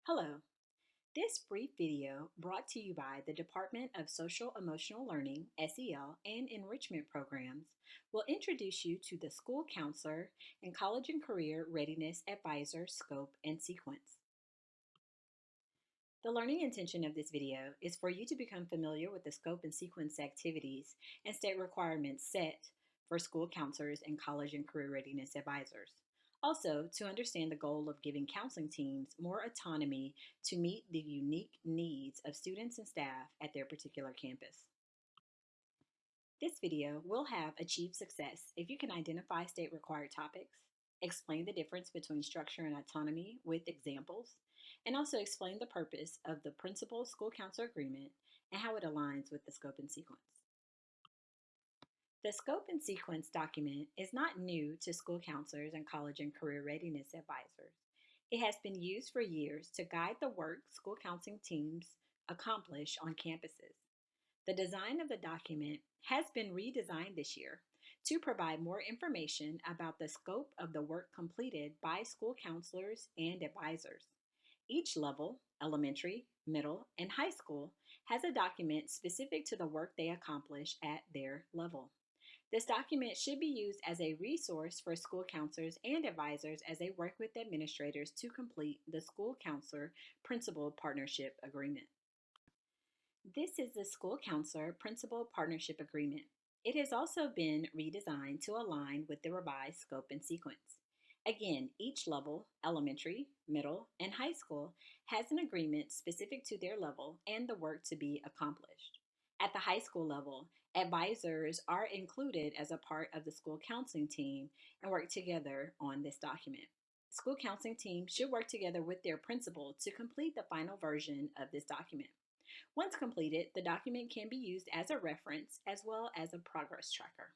Hello. This brief video brought to you by the Department of Social Emotional Learning, SEL, and Enrichment Programs will introduce you to the school counselor and college and career readiness advisor scope and sequence. The learning intention of this video is for you to become familiar with the scope and sequence activities and state requirements set for school counselors and college and career readiness advisors. Also, to understand the goal of giving counseling teams more autonomy to meet the unique needs of students and staff at their particular campus. This video will have achieved success if you can identify state required topics, explain the difference between structure and autonomy with examples, and also explain the purpose of the Principal School Counselor Agreement and how it aligns with the scope and sequence. The scope and sequence document is not new to school counselors and college and career readiness advisors. It has been used for years to guide the work school counseling teams accomplish on campuses. The design of the document has been redesigned this year to provide more information about the scope of the work completed by school counselors and advisors. Each level, elementary, middle, and high school, has a document specific to the work they accomplish at their level. This document should be used as a resource for school counselors and advisors as they work with administrators to complete the school counselor principal partnership agreement. This is the School Counselor Principal Partnership Agreement. It has also been redesigned to align with the revised scope and sequence. Again, each level, elementary, middle, and high school, has an agreement specific to their level and the work to be accomplished. At the high school level, advisors are included as a part of the school counseling team and work together on this document. School counseling teams should work together with their principal to complete the final version of this document. Once completed, the document can be used as a reference as well as a progress tracker.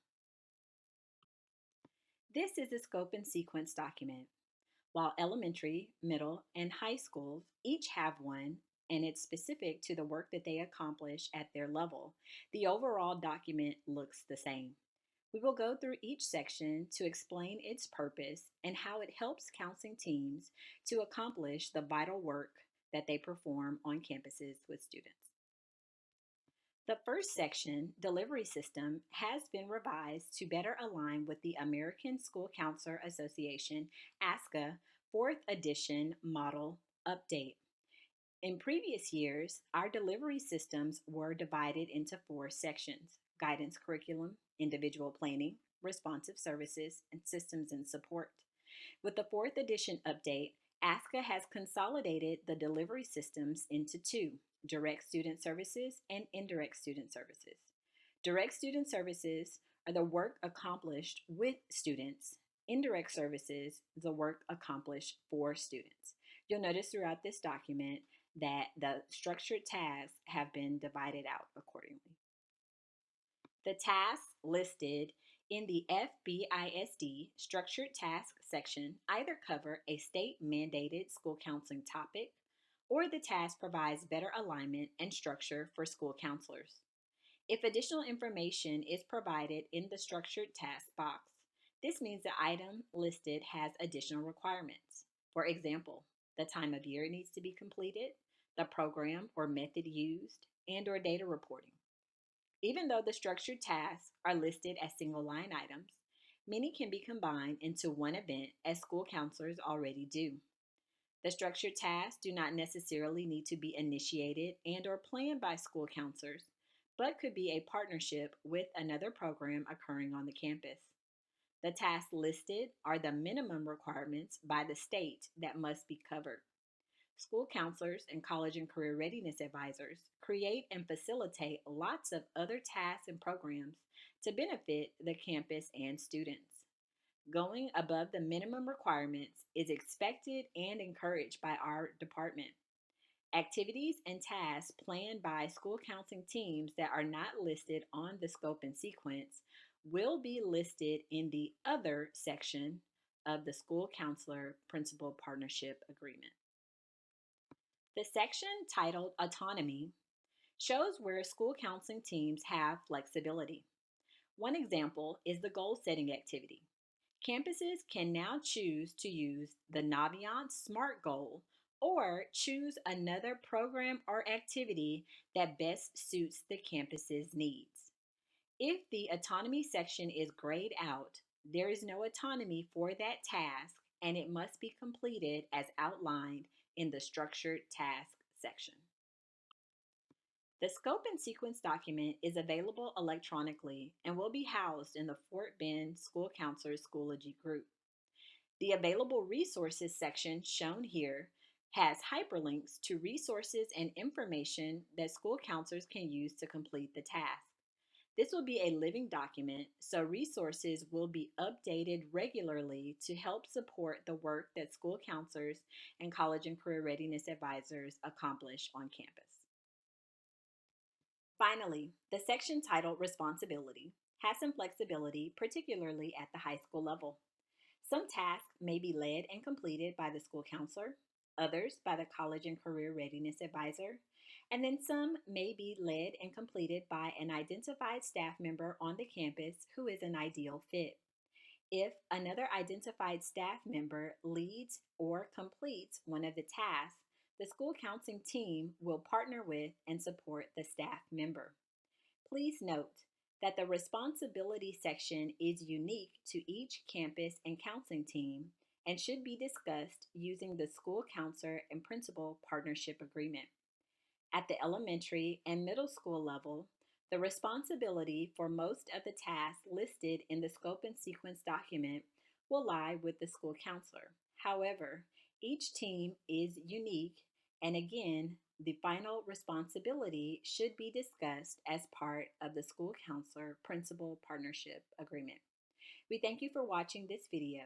This is a scope and sequence document. While elementary, middle, and high schools each have one, and it's specific to the work that they accomplish at their level, the overall document looks the same. We will go through each section to explain its purpose and how it helps counseling teams to accomplish the vital work that they perform on campuses with students. The first section, Delivery System, has been revised to better align with the American School Counselor Association ASCA 4th edition model update. In previous years, our delivery systems were divided into 4 sections: guidance curriculum, individual planning, responsive services, and systems and support. With the 4th edition update, ASCA has consolidated the delivery systems into 2: direct student services and indirect student services. Direct student services are the work accomplished with students. Indirect services is the work accomplished for students. You'll notice throughout this document that the structured tasks have been divided out accordingly. The tasks listed in the FBISD structured task section either cover a state mandated school counseling topic or the task provides better alignment and structure for school counselors. If additional information is provided in the structured task box, this means the item listed has additional requirements. For example, the time of year it needs to be completed, the program or method used, and/or data reporting. Even though the structured tasks are listed as single line items, many can be combined into one event as school counselors already do. The structured tasks do not necessarily need to be initiated and/or planned by school counselors, but could be a partnership with another program occurring on the campus. The tasks listed are the minimum requirements by the state that must be covered. School counselors and college and career readiness advisors create and facilitate lots of other tasks and programs to benefit the campus and students. Going above the minimum requirements is expected and encouraged by our department. Activities and tasks planned by school counseling teams that are not listed on the scope and sequence will be listed in the other section of the School Counselor Principal Partnership Agreement. The section titled Autonomy shows where school counseling teams have flexibility. One example is the goal setting activity. Campuses can now choose to use the Naviance SMART goal or choose another program or activity that best suits the campus's needs. If the autonomy section is grayed out, there is no autonomy for that task and it must be completed as outlined in the structured task section. The scope and sequence document is available electronically and will be housed in the Fort Bend School Counselors Schoology group. The available resources section shown here has hyperlinks to resources and information that school counselors can use to complete the task. This will be a living document, so resources will be updated regularly to help support the work that school counselors and college and career readiness advisors accomplish on campus. Finally, the section titled Responsibility has some flexibility, particularly at the high school level. Some tasks may be led and completed by the school counselor, others by the college and career readiness advisor, and then some may be led and completed by an identified staff member on the campus who is an ideal fit. If another identified staff member leads or completes one of the tasks, the school counseling team will partner with and support the staff member. Please note that the responsibility section is unique to each campus and counseling team and should be discussed using the school counselor and principal partnership agreement. At the elementary and middle school level, the responsibility for most of the tasks listed in the scope and sequence document will lie with the school counselor. However, each team is unique, and again, the final responsibility should be discussed as part of the school counselor principal partnership agreement. We thank you for watching this video.